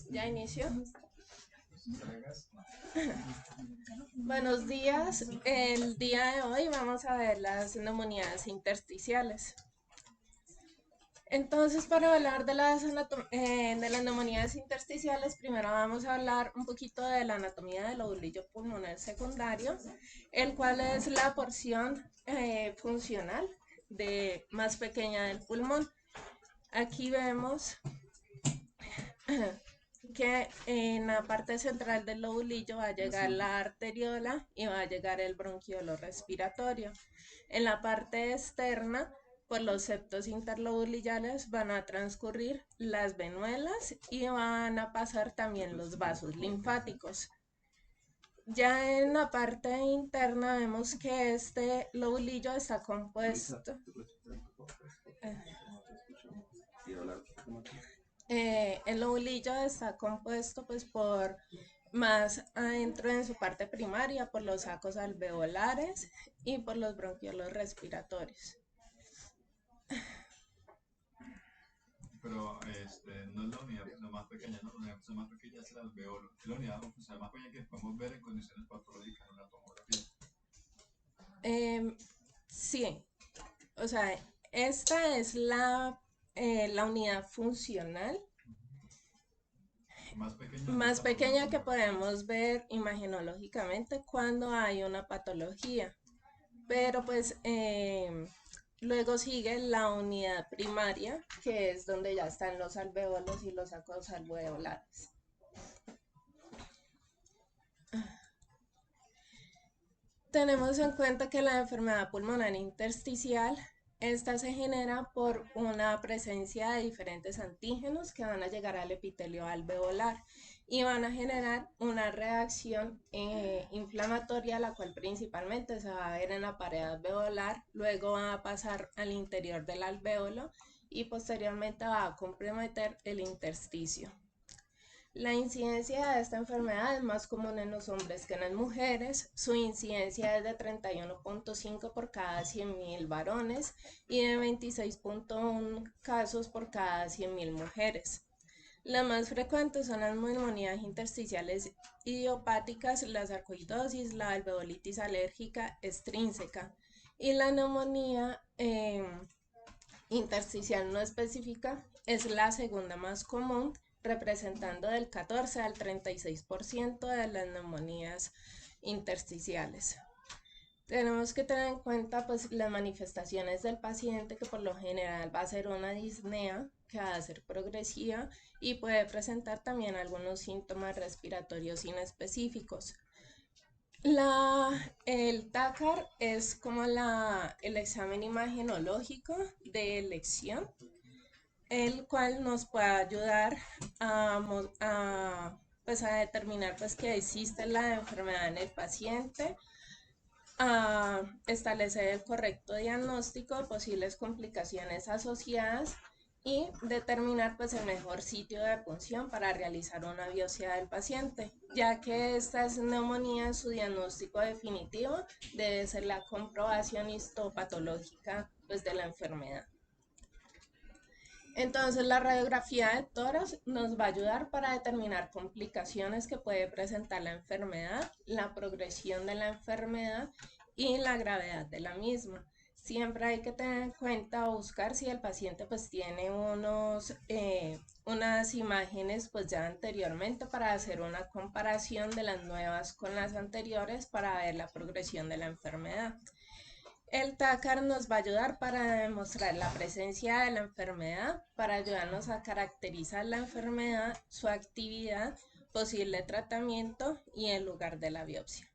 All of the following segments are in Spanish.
Ya inició. Buenos días. El día de hoy vamos a ver las neumonías intersticiales. Entonces, para hablar de de las neumonías intersticiales, primero vamos a hablar un poquito de la anatomía del lobulillo pulmonar secundario, el cual es la porción funcional más pequeña del pulmón. Aquí vemos que en la parte central del lobulillo va a llegar la arteriola y va a llegar el bronquiolo respiratorio. En la parte externa, por los septos interlobulillales van a transcurrir las venuelas y van a pasar también los vasos linfáticos. Ya en la parte interna vemos que este lobulillo está compuesto. El lobulillo está compuesto pues por más adentro en su parte primaria por los sacos alveolares y por los bronquiolos respiratorios. Pero no es la unidad la más pequeña, ¿no? La unidad más pequeña es el alveolo. Es la unidad más pequeña que podemos ver en condiciones patológicas en una tomografía. Sí, o sea, esta es la unidad funcional más Vista por una pequeña que tomografía. podemos ver imagenológicamente cuando hay una patología. Pero pues luego sigue la unidad primaria, que es donde ya están los alvéolos y los sacos alveolares. Tenemos en cuenta que la enfermedad pulmonar intersticial, esta se genera por una presencia de diferentes antígenos que van a llegar al epitelio alveolar y van a generar una reacción inflamatoria, la cual principalmente se va a ver en la pared alveolar, luego va a pasar al interior del alvéolo y posteriormente va a comprometer el intersticio. La incidencia de esta enfermedad es más común en los hombres que en las mujeres. Su incidencia es de 31.5 por cada 100.000 varones y de 26.1 casos por cada 100.000 mujeres. Las más frecuentes son las neumonías intersticiales idiopáticas, la sarcoidosis, la alveolitis alérgica extrínseca y la neumonía intersticial no específica es la segunda más común, representando del 14 al 36% de las neumonías intersticiales. Tenemos que tener en cuenta pues las manifestaciones del paciente, que por lo general va a ser una disnea que va a ser progresiva y puede presentar también algunos síntomas respiratorios inespecíficos. El TACAR es como el examen imagenológico de elección, el cual nos puede ayudar pues a determinar pues, que existe la enfermedad en el paciente, a establecer el correcto diagnóstico de posibles complicaciones asociadas y determinar pues el mejor sitio de punción para realizar una biopsia del paciente, ya que esta es neumonía, su diagnóstico definitivo debe ser la comprobación histopatológica pues, de la enfermedad. Entonces la radiografía de tórax nos va a ayudar para determinar complicaciones que puede presentar la enfermedad, la progresión de la enfermedad y la gravedad de la misma. Siempre hay que tener en cuenta o buscar si el paciente pues tiene unas imágenes pues ya anteriormente para hacer una comparación de las nuevas con las anteriores para ver la progresión de la enfermedad. El TACAR nos va a ayudar para demostrar la presencia de la enfermedad, para ayudarnos a caracterizar la enfermedad, su actividad, posible tratamiento y el lugar de la biopsia.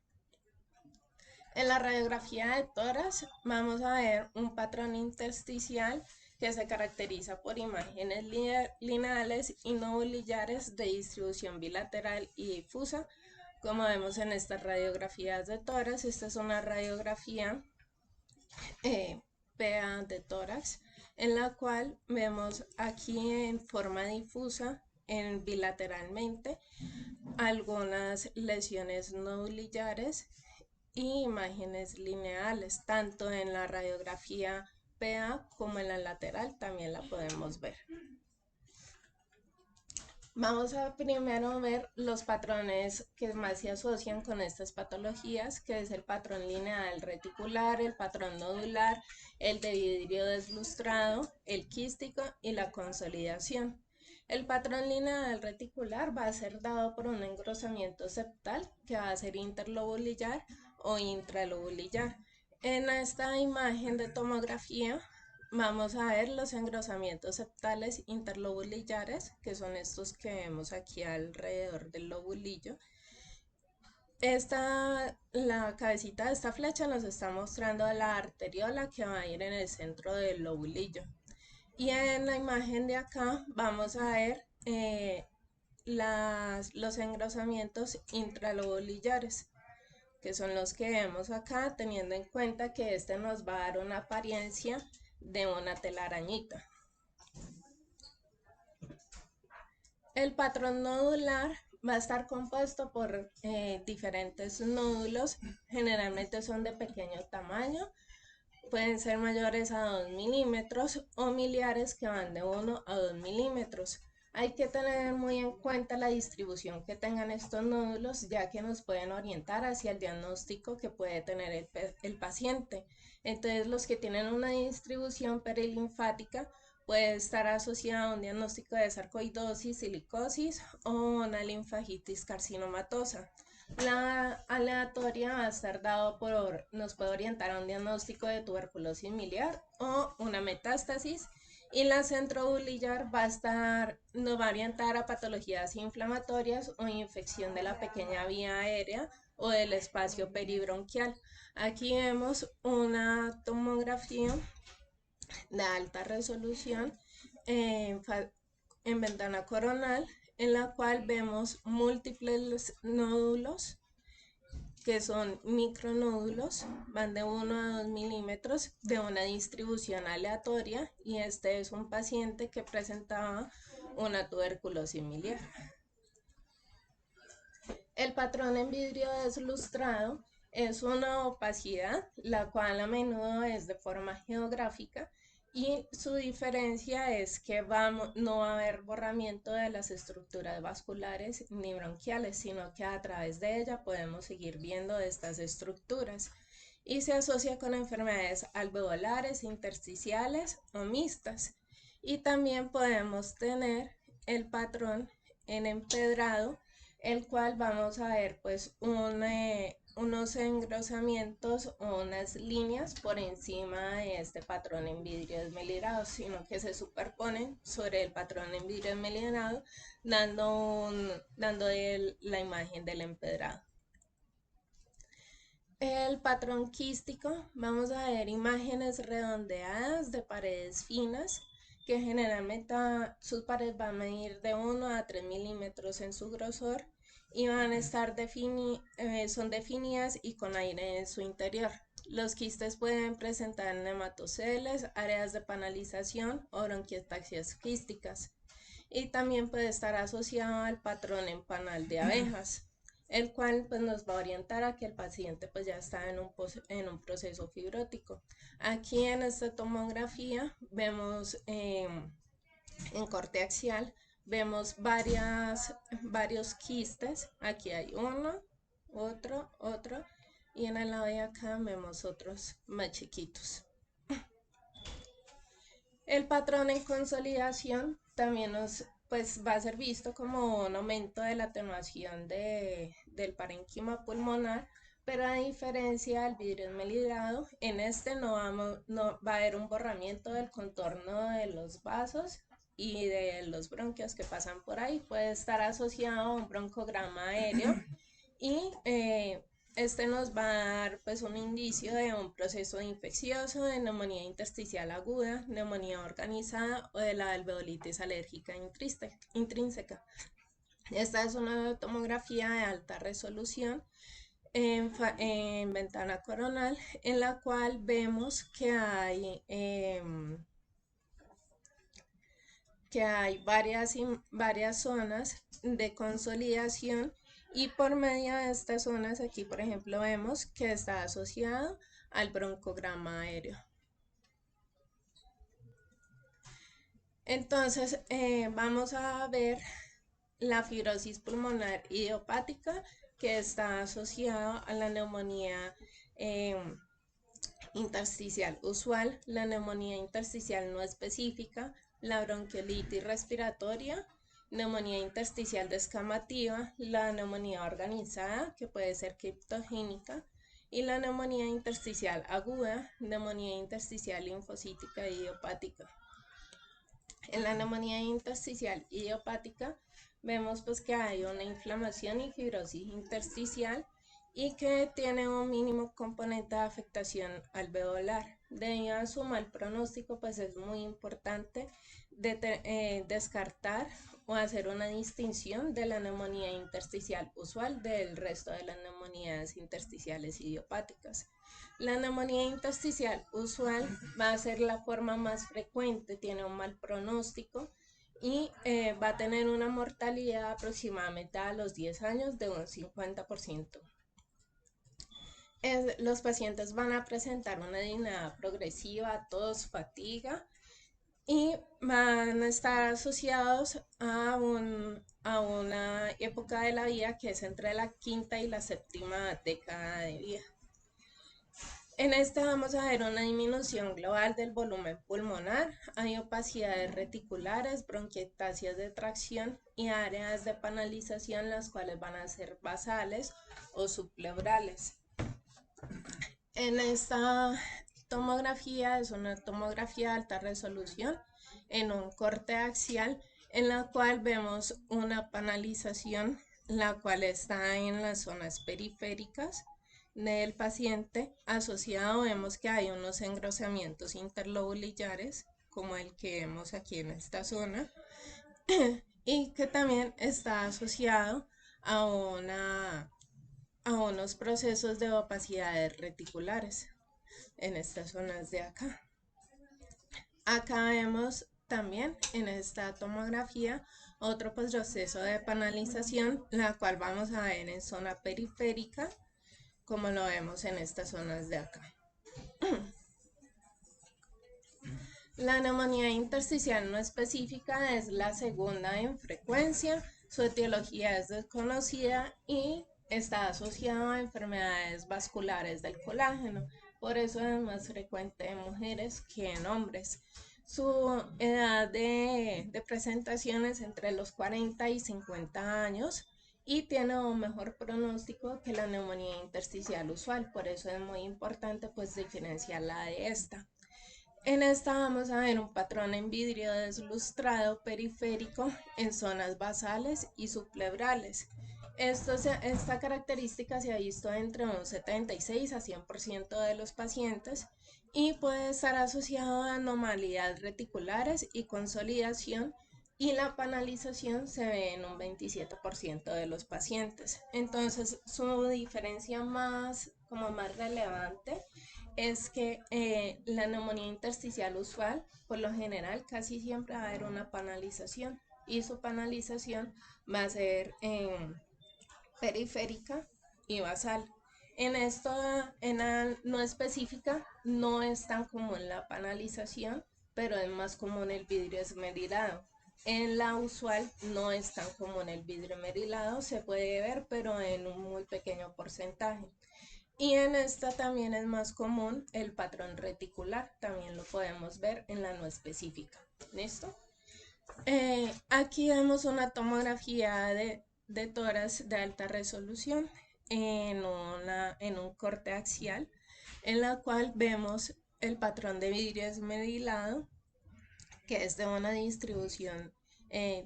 En la radiografía de tórax vamos a ver un patrón intersticial que se caracteriza por imágenes lineales y nodulillares de distribución bilateral y difusa. Como vemos en estas radiografías de tórax, esta es una radiografía PA de tórax, en la cual vemos aquí en forma difusa, bilateralmente, algunas lesiones nodulillares y imágenes lineales, tanto en la radiografía PA como en la lateral también la podemos ver. Vamos a primero ver los patrones que más se asocian con estas patologías, que es el patrón lineal reticular, el patrón nodular, el de vidrio deslustrado, el quístico y la consolidación. El patrón lineal reticular va a ser dado por un engrosamiento septal que va a ser interlobulillar o intralobulillar. En esta imagen de tomografía vamos a ver los engrosamientos septales interlobulillares, que son estos que vemos aquí alrededor del lobulillo. La cabecita de esta flecha nos está mostrando la arteriola que va a ir en el centro del lobulillo. Y en la imagen de acá vamos a ver los engrosamientos intralobulillares, que son los que vemos acá, teniendo en cuenta que este nos va a dar una apariencia de una telarañita. El patrón nodular va a estar compuesto por diferentes nódulos, generalmente son de pequeño tamaño, pueden ser mayores a 2 milímetros o miliares que van de 1 a 2 milímetros. Hay que tener muy en cuenta la distribución que tengan estos nódulos, ya que nos pueden orientar hacia el diagnóstico que puede tener el paciente. Entonces, los que tienen una distribución perilinfática puede estar asociada a un diagnóstico de sarcoidosis, silicosis o una linfagitis carcinomatosa. La aleatoria va a estar dado nos puede orientar a un diagnóstico de tuberculosis miliar o una metástasis. Y la centrobulillar nos va a orientar a patologías inflamatorias o infección de la pequeña vía aérea o del espacio peribronquial. Aquí vemos una tomografía de alta resolución en ventana coronal, en la cual vemos múltiples nódulos que son micronódulos, van de 1 a 2 milímetros de una distribución aleatoria, y este es un paciente que presentaba una tuberculosis miliar. El patrón en vidrio deslustrado es una opacidad, la cual a menudo es de forma geográfica, y su diferencia es que no va a haber borramiento de las estructuras vasculares ni bronquiales, sino que a través de ella podemos seguir viendo estas estructuras, y se asocia con enfermedades alveolares, intersticiales o mixtas. Y también podemos tener el patrón en empedrado, el cual vamos a ver pues unos engrosamientos o unas líneas por encima de este patrón en vidrio esmerilado, sino que se superponen sobre el patrón en vidrio esmerilado, dando la imagen del empedrado. El patrón quístico, vamos a ver imágenes redondeadas de paredes finas, que generalmente sus paredes van a medir de 1 a 3 milímetros en su grosor y van a estar son definidas y con aire en su interior. Los quistes pueden presentar nematoceles, áreas de panalización o bronquiectasias quísticas, y también puede estar asociado al patrón en panal de abejas, el cual pues nos va a orientar a que el paciente pues ya está en un proceso fibrótico. Aquí en esta tomografía vemos en corte axial, vemos varios quistes. Aquí hay uno, otro, y en el lado de acá vemos otros más chiquitos. El patrón en consolidación también pues, va a ser visto como un aumento de la atenuación del parénquima pulmonar, pero a diferencia del vidrio esmerilado, en este no va a haber un borramiento del contorno de los vasos y de los bronquios que pasan por ahí. Puede estar asociado a un broncograma aéreo, y este nos va a dar pues un indicio de un proceso infeccioso, de neumonía intersticial aguda, neumonía organizada o de la alveolitis alérgica intrínseca. Esta es una tomografía de alta resolución en ventana coronal, en la cual vemos que hay varias zonas de consolidación, y por medio de estas zonas aquí, por ejemplo, vemos que está asociado al broncograma aéreo. Entonces, vamos a ver la fibrosis pulmonar idiopática, que está asociada a la neumonía intersticial usual, la neumonía intersticial no específica, la bronquiolitis respiratoria, neumonía intersticial descamativa, la neumonía organizada, que puede ser criptogénica, y la neumonía intersticial aguda, neumonía intersticial linfocítica idiopática. En la neumonía intersticial idiopática vemos pues que hay una inflamación y fibrosis intersticial y que tiene un mínimo componente de afectación alveolar. Debido a su mal pronóstico, pues es muy importante descartar o hacer una distinción de la neumonía intersticial usual del resto de las neumonías intersticiales idiopáticas. La neumonía intersticial usual va a ser la forma más frecuente, tiene un mal pronóstico y va a tener una mortalidad aproximadamente a los 10 años de un 50%. Los pacientes van a presentar una disnea progresiva, tos, fatiga y van a estar asociados a una época de la vida que es entre la quinta y la séptima década de vida. En esta vamos a ver una disminución global del volumen pulmonar, hay opacidades reticulares, bronquiectasias de tracción y áreas de panalización, las cuales van a ser basales o subpleurales. En esta tomografía es una tomografía de alta resolución en un corte axial, en la cual vemos una panalización, la cual está en las zonas periféricas del paciente. Asociado vemos que hay unos engrosamientos interlobulares, como el que vemos aquí en esta zona, y que también está asociado a unos procesos de opacidades reticulares en estas zonas de acá. Acá vemos también en esta tomografía otro proceso de panalización, la cual vamos a ver en zona periférica, como lo vemos en estas zonas de acá. La neumonía intersticial no específica es la segunda en frecuencia, su etiología es desconocida y está asociada a enfermedades vasculares del colágeno, por eso es más frecuente en mujeres que en hombres. Su edad de presentación es entre los 40 y 50 años y tiene un mejor pronóstico que la neumonía intersticial usual, por eso es muy importante pues diferenciarla de esta. En esta vamos a ver un patrón en vidrio deslustrado periférico en zonas basales y subpleurales. Esta característica se ha visto entre un 76 a 100% de los pacientes y puede estar asociado a anomalías reticulares y consolidación, y la panalización se ve en un 27% de los pacientes. Entonces, su diferencia más relevante es que la neumonía intersticial usual, por lo general, casi siempre va a haber una panalización y su panalización va a ser periférica y basal. En la no específica no es tan común la panalización, pero es más común el vidrio esmerilado. En la usual no es tan común el vidrio esmerilado, se puede ver, pero en un muy pequeño porcentaje. Y en esta también es más común el patrón reticular, también lo podemos ver en la no específica. ¿Listo? Aquí vemos una tomografía de tórax de alta resolución en un corte axial, en la cual vemos el patrón de vidrio esmerilado, que es de una distribución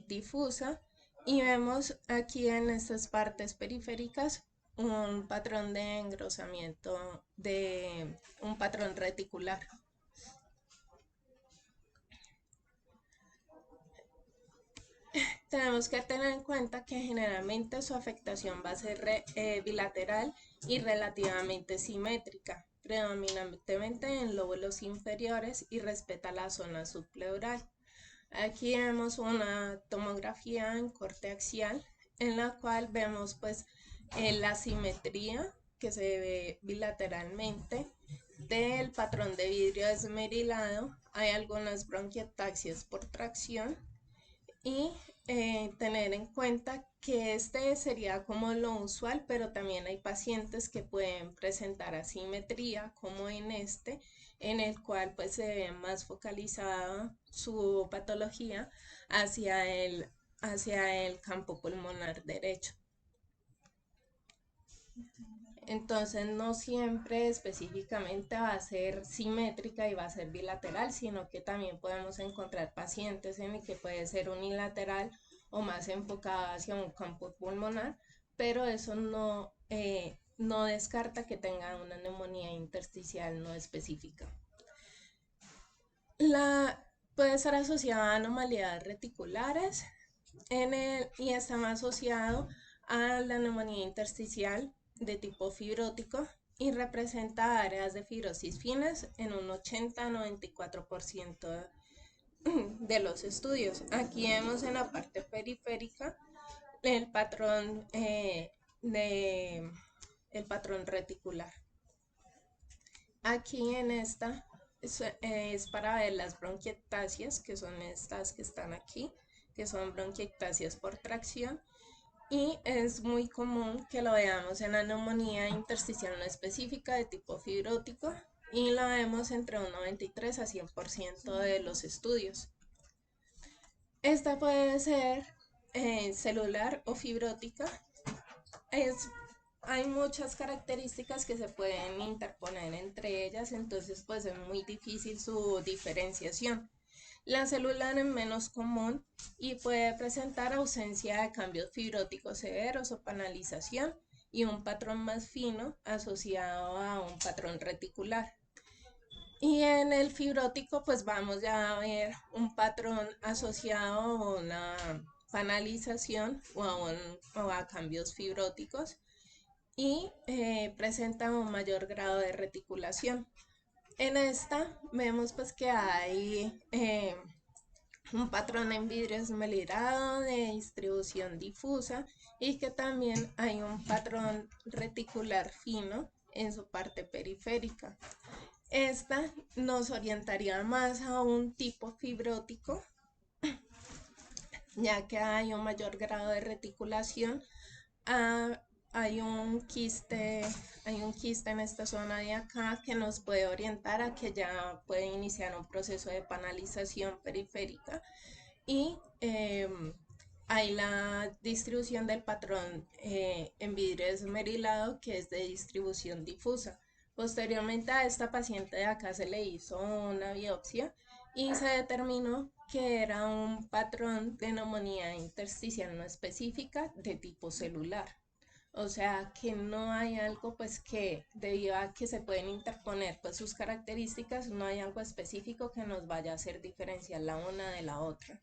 difusa, y vemos aquí en estas partes periféricas un patrón de engrosamiento, de un patrón reticular. Tenemos que tener en cuenta que generalmente su afectación va a ser bilateral y relativamente simétrica, predominantemente en lóbulos inferiores, y respeta la zona subpleural. Aquí vemos una tomografía en corte axial, en la cual vemos pues la simetría que se ve bilateralmente del patrón de vidrio esmerilado. Hay algunas bronquiectasias por tracción y tener en cuenta que este sería como lo usual, pero también hay pacientes que pueden presentar asimetría, como en este, en el cual pues se ve más focalizada su patología hacia hacia el campo pulmonar derecho. Entonces no siempre específicamente va a ser simétrica y va a ser bilateral, sino que también podemos encontrar pacientes en el que puede ser unilateral o más enfocada hacia un campo pulmonar, pero eso no descarta que tenga una neumonía intersticial no específica. Puede ser asociada a anomalías reticulares y está asociado a la neumonía intersticial de tipo fibrótico y representa áreas de fibrosis finas en un 80-94% de los estudios. Aquí vemos en la parte periférica el patrón, el patrón reticular. Aquí en esta es para ver las bronquiectasias, que son estas que están aquí, que son bronquiectasias por tracción. Y es muy común que lo veamos en la neumonía intersticial no específica de tipo fibrótico y lo vemos entre un 93 a 100% de los estudios. Esta puede ser celular o fibrótica. Hay muchas características que se pueden interponer entre ellas, entonces pues es muy difícil su diferenciación. La celular es menos común y puede presentar ausencia de cambios fibróticos severos o panalización y un patrón más fino asociado a un patrón reticular. Y en el fibrótico pues vamos ya a ver un patrón asociado a una panalización o a cambios fibróticos y presenta un mayor grado de reticulación. En esta vemos pues que hay un patrón en vidrio esmerilado de distribución difusa y que también hay un patrón reticular fino en su parte periférica. Esta nos orientaría más a un tipo fibrótico, ya que hay un mayor grado de reticulación. Hay un quiste en esta zona de acá que nos puede orientar a que ya puede iniciar un proceso de panalización periférica y hay la distribución del patrón en vidrio esmerilado que es de distribución difusa. Posteriormente a esta paciente de acá se le hizo una biopsia y se determinó que era un patrón de neumonía intersticial no específica de tipo celular. O sea que no hay algo pues que debido a que se pueden interponer pues sus características, no hay algo específico que nos vaya a hacer diferenciar la una de la otra.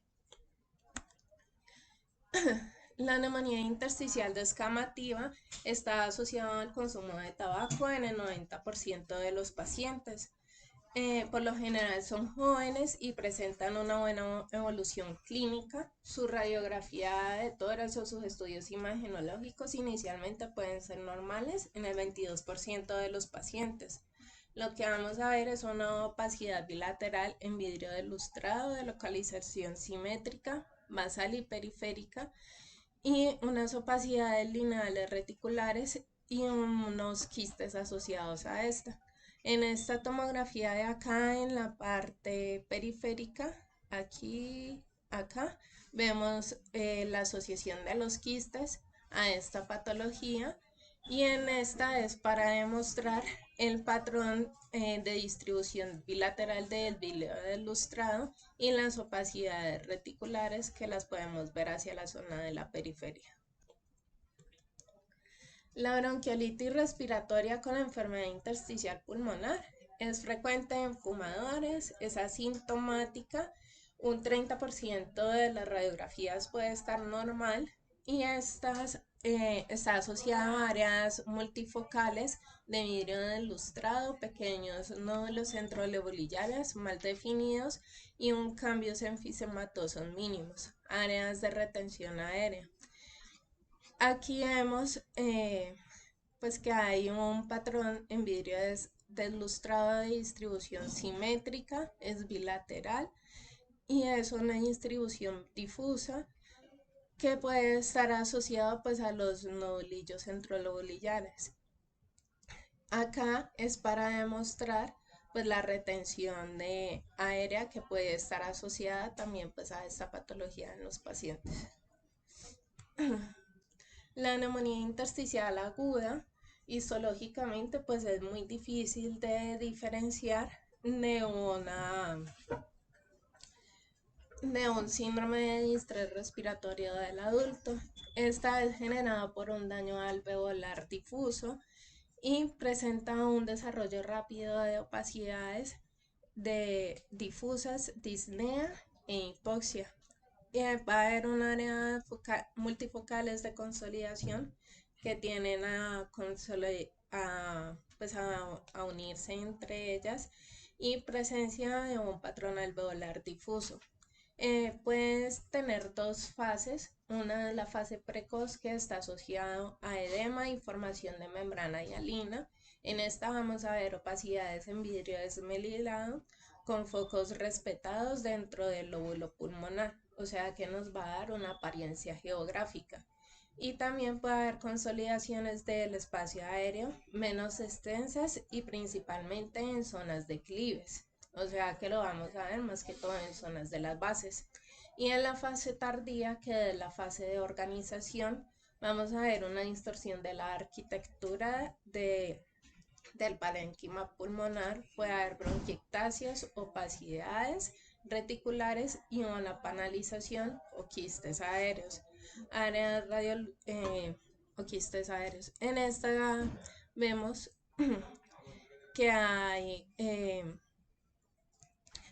La neumonía intersticial descamativa está asociada al consumo de tabaco en el 90% de los pacientes. Por lo general son jóvenes y presentan una buena evolución clínica. Su radiografía de tórax o sus estudios imagenológicos inicialmente pueden ser normales en el 22% de los pacientes. Lo que vamos a ver es una opacidad bilateral en vidrio de lustrado de localización simétrica, basal y periférica, y unas opacidades lineales reticulares y unos quistes asociados a esta. En esta tomografía de acá, en la parte periférica, aquí, acá, vemos la asociación de los quistes a esta patología y en esta es para demostrar el patrón de distribución bilateral del vidrio del lustrado y las opacidades reticulares que las podemos ver hacia la zona de la periferia. La bronquiolitis respiratoria con la enfermedad intersticial pulmonar es frecuente en fumadores, es asintomática, un 30% de las radiografías puede estar normal y está asociada a áreas multifocales de vidrio del lustrado, pequeños nódulos centrolobulares mal definidos y un cambios enfisematosos mínimos, áreas de retención aérea. Aquí vemos pues que hay un patrón en vidrio deslustrado de distribución simétrica, es bilateral y es una distribución difusa que puede estar asociado pues a los nodulillos centrolobulares. Acá es para demostrar pues la retención aérea que puede estar asociada también pues a esta patología en los pacientes. La neumonía intersticial aguda, histológicamente, pues es muy difícil de diferenciar de un síndrome de distrés respiratorio del adulto. Esta es generada por un daño alveolar difuso y presenta un desarrollo rápido de opacidades de difusas, disnea e hipoxia. Va a haber un área multifocales de consolidación que tienen a unirse entre ellas y presencia de un patrón alveolar difuso. Puedes tener dos fases, una es la fase precoz que está asociado a edema y formación de membrana hialina. En esta vamos a ver opacidades en vidrio desmelilado con focos respetados dentro del lóbulo pulmonar, o sea que nos va a dar una apariencia geográfica. Y también puede haber consolidaciones del espacio aéreo menos extensas y principalmente en zonas declives, o sea que lo vamos a ver más que todo en zonas de las bases. Y en la fase tardía, que es la fase de organización, vamos a ver una distorsión de la arquitectura del parénquima pulmonar, puede haber bronquiectasias, opacidades reticulares y una panalización o quistes aéreos. Áreas o quistes aéreos. En esta vemos que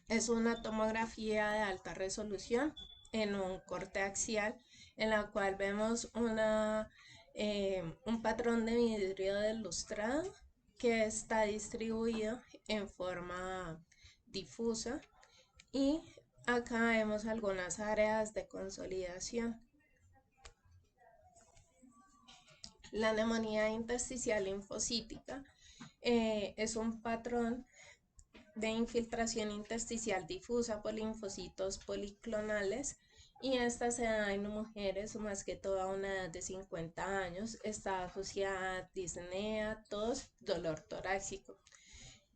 es una tomografía de alta resolución en un corte axial en la cual vemos un patrón de vidrio delustrado que está distribuido en forma difusa y acá vemos algunas áreas de consolidación. La neumonía intersticial linfocítica es un patrón de infiltración intersticial difusa por linfocitos policlonales y esta se da en mujeres más que todo a una edad de 50 años. Está asociada a disnea, tos, dolor torácico.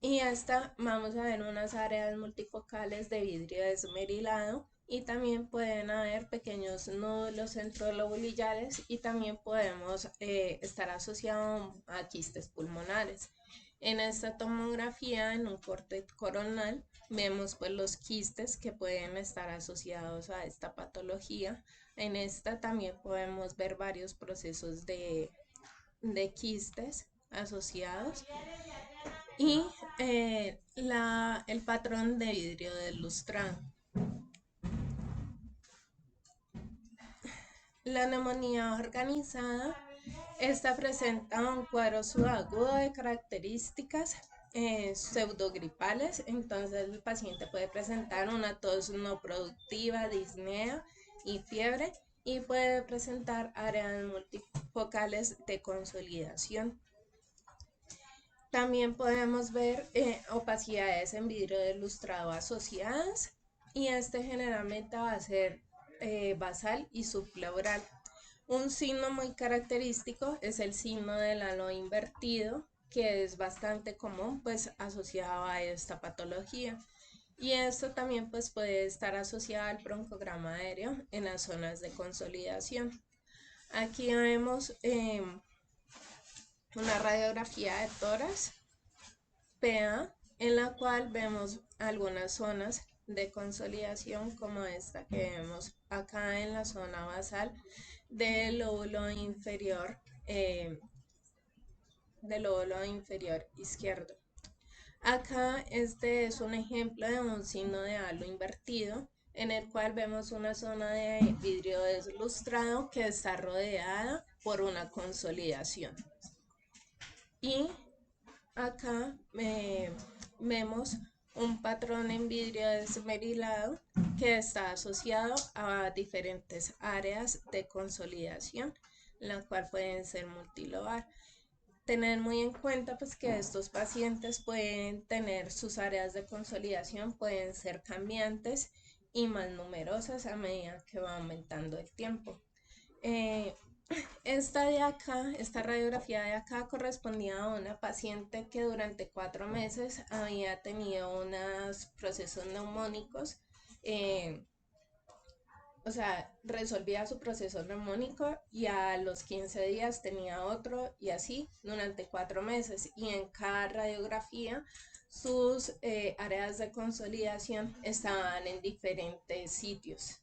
Y esta vamos a ver unas áreas multifocales de vidrio desmerilado y también pueden haber pequeños nódulos centrolobulares y también podemos estar asociados a quistes pulmonares. En esta tomografía, en un corte coronal, vemos pues los quistes que pueden estar asociados a esta patología. En esta también podemos ver varios procesos de quistes asociados y el patrón de vidrio delustrado. La neumonía organizada, esta presenta un cuadro subagudo de características pseudogripales, entonces el paciente puede presentar una tos no productiva, disnea y fiebre y puede presentar áreas multifocales de consolidación. También podemos ver opacidades en vidrio delustrado asociadas y este generalmente va a ser basal y subpleural. Un signo muy característico es el signo del halo invertido, que es bastante común pues asociado a esta patología. Y esto también pues puede estar asociado al broncograma aéreo en las zonas de consolidación. Aquí vemos una radiografía de tórax PA en la cual vemos algunas zonas de consolidación como esta que vemos acá en la zona basal del lóbulo inferior izquierdo. Acá este es un ejemplo de un signo de halo invertido en el cual vemos una zona de vidrio deslustrado que está rodeada por una consolidación. Y acá vemos un patrón en vidrio desmerilado que está asociado a diferentes áreas de consolidación, la cual pueden ser multilobar. Tener muy en cuenta pues que estos pacientes pueden tener sus áreas de consolidación, pueden ser cambiantes y más numerosas a medida que va aumentando el tiempo. Esta radiografía de acá correspondía a una paciente que durante 4 meses había tenido unos procesos neumónicos, eh, o sea, resolvía su proceso neumónico y a los 15 días tenía otro y así durante 4 meses. Y en cada radiografía sus áreas de consolidación estaban en diferentes sitios.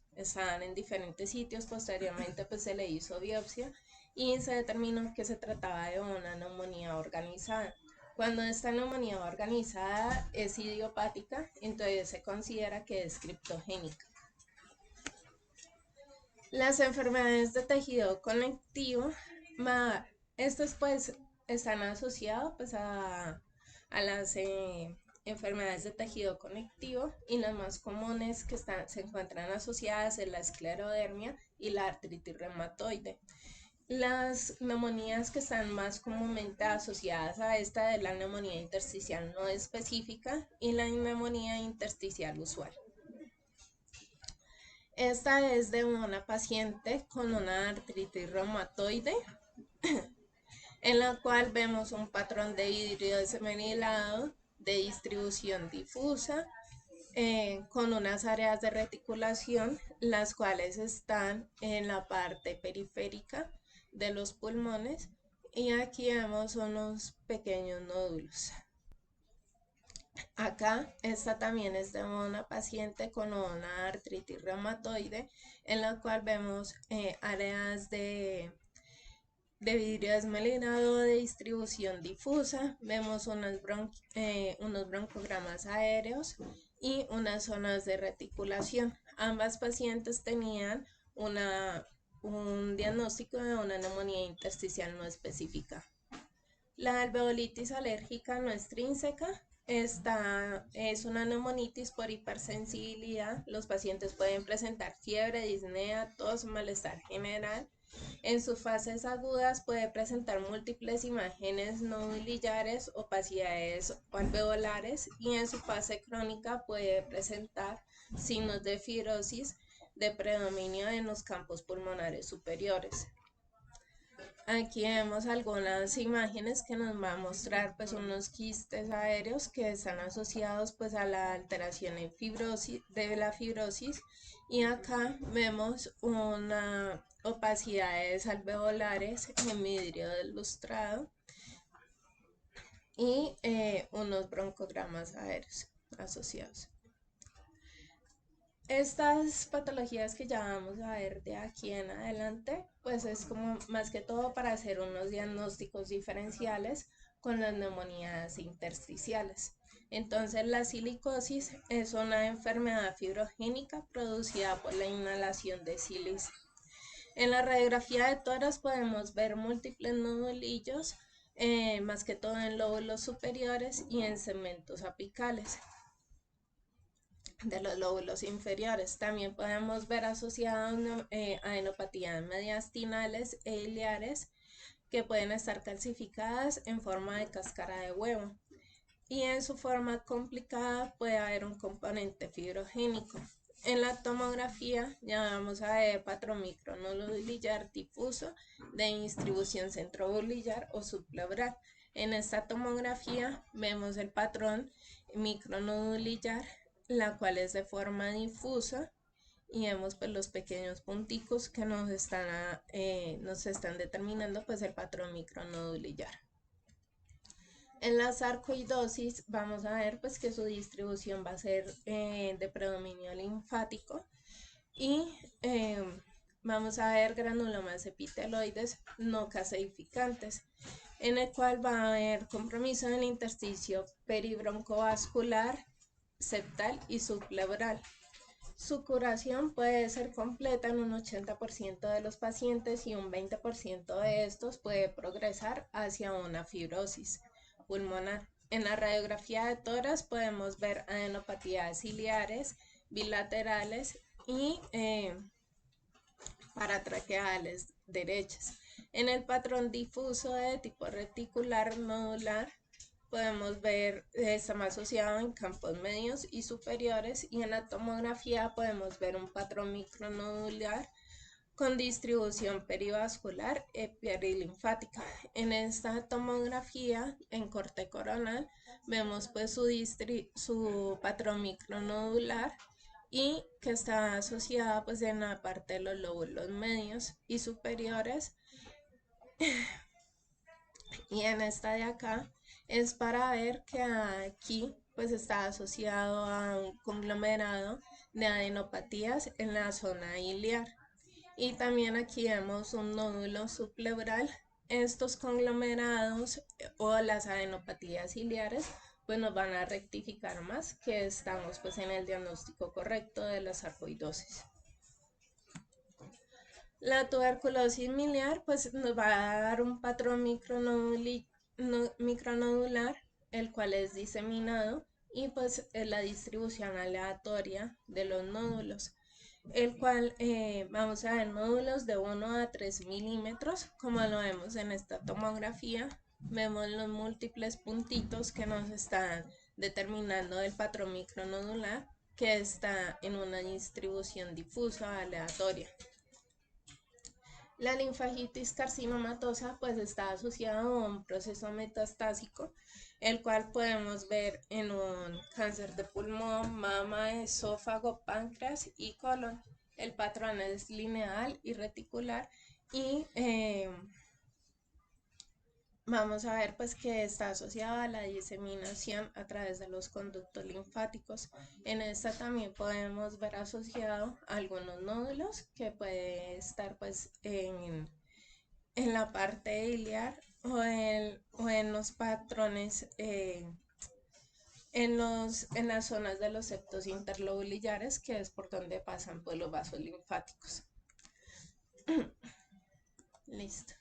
Posteriormente pues se le hizo biopsia y se determinó que se trataba de una neumonía organizada. Cuando esta neumonía organizada es idiopática, entonces se considera que es criptogénica. Las enfermedades de tejido conectivo, estas pues están asociadas pues a las enfermedades de tejido conectivo, y las más comunes que se encuentran asociadas es la esclerodermia y la artritis reumatoide. Las neumonías que están más comúnmente asociadas a esta es la neumonía intersticial no específica y la neumonía intersticial usual. Esta es de una paciente con una artritis reumatoide, en la cual vemos un patrón de vidrio desmerilado de distribución difusa, con unas áreas de reticulación, las cuales están en la parte periférica de los pulmones, y aquí vemos unos pequeños nódulos. Acá, esta también es de una paciente con una artritis reumatoide, en la cual vemos áreas de vidrio desmelinado de distribución difusa, vemos unos broncogramas aéreos y unas zonas de reticulación. Ambas pacientes tenían un diagnóstico de una neumonía intersticial no específica. La alveolitis alérgica no extrínseca es una neumonitis por hipersensibilidad. Los pacientes pueden presentar fiebre, disnea, tos, malestar general. En sus fases agudas puede presentar múltiples imágenes nodulillares, opacidades alveolares, y en su fase crónica puede presentar signos de fibrosis de predominio en los campos pulmonares superiores. Aquí vemos algunas imágenes que nos va a mostrar pues unos quistes aéreos que están asociados pues a la alteración en de la fibrosis, y acá vemos una opacidades alveolares en vidrio lustrado y unos broncogramas aéreos asociados. Estas patologías que ya vamos a ver de aquí en adelante, pues es como más que todo para hacer unos diagnósticos diferenciales con las neumonías intersticiales. Entonces, la silicosis es una enfermedad fibrogénica producida por la inhalación de sílice. En la radiografía de tórax podemos ver múltiples nodulillos, más que todo en lóbulos superiores y en segmentos apicales de los lóbulos inferiores. También podemos ver asociados adenopatías mediastinales e iliares que pueden estar calcificadas en forma de cáscara de huevo, y en su forma complicada puede haber un componente fibrogénico. En la tomografía ya vamos a ver patrón micronodulillar difuso de distribución centrobolillar o subpleural. En esta tomografía vemos el patrón micronodulillar, la cual es de forma difusa, y vemos pues los pequeños punticos que nos están determinando pues el patrón micronodulillar. En la sarcoidosis vamos a ver pues que su distribución va a ser de predominio linfático, y vamos a ver granulomas epiteloides no caseificantes, en el cual va a haber compromiso del intersticio peribroncovascular, septal y subpleural. Su curación puede ser completa en un 80% de los pacientes, y un 20% de estos puede progresar hacia una fibrosis pulmonar. En la radiografía de tórax podemos ver adenopatías ciliares, bilaterales y paratraqueales derechas. En el patrón difuso de tipo reticular nodular podemos ver, está más asociado en campos medios y superiores, y en la tomografía podemos ver un patrón micronodular con distribución perivascular perilinfática. En esta tomografía en corte coronal vemos pues su patrón micronodular y que está asociada pues en la parte de los lóbulos medios y superiores, y en esta de acá es para ver que aquí pues está asociado a un conglomerado de adenopatías en la zona iliar. Y también aquí vemos un nódulo subpleural. Estos conglomerados o las adenopatías ciliares pues nos van a rectificar más que estamos pues en el diagnóstico correcto de la sarcoidosis. La tuberculosis miliar pues nos va a dar un patrón micronodular, el cual es diseminado, y pues es la distribución aleatoria de los nódulos, el cual vamos a ver nódulos de 1 a 3 milímetros, como lo vemos en esta tomografía. Vemos los múltiples puntitos que nos están determinando el patrón micronodular, que está en una distribución difusa aleatoria. La linfagitis carcinomatosa pues está asociada a un proceso metastásico, el cual podemos ver en un cáncer de pulmón, mama, esófago, páncreas y colon. El patrón es lineal y reticular, y vamos a ver pues que está asociado a la diseminación a través de los conductos linfáticos. En esta también podemos ver asociado algunos nódulos que puede estar pues en la parte iliar o en los patrones, en las zonas de los septos interlobulillares, que es por donde pasan pues los vasos linfáticos. Listo.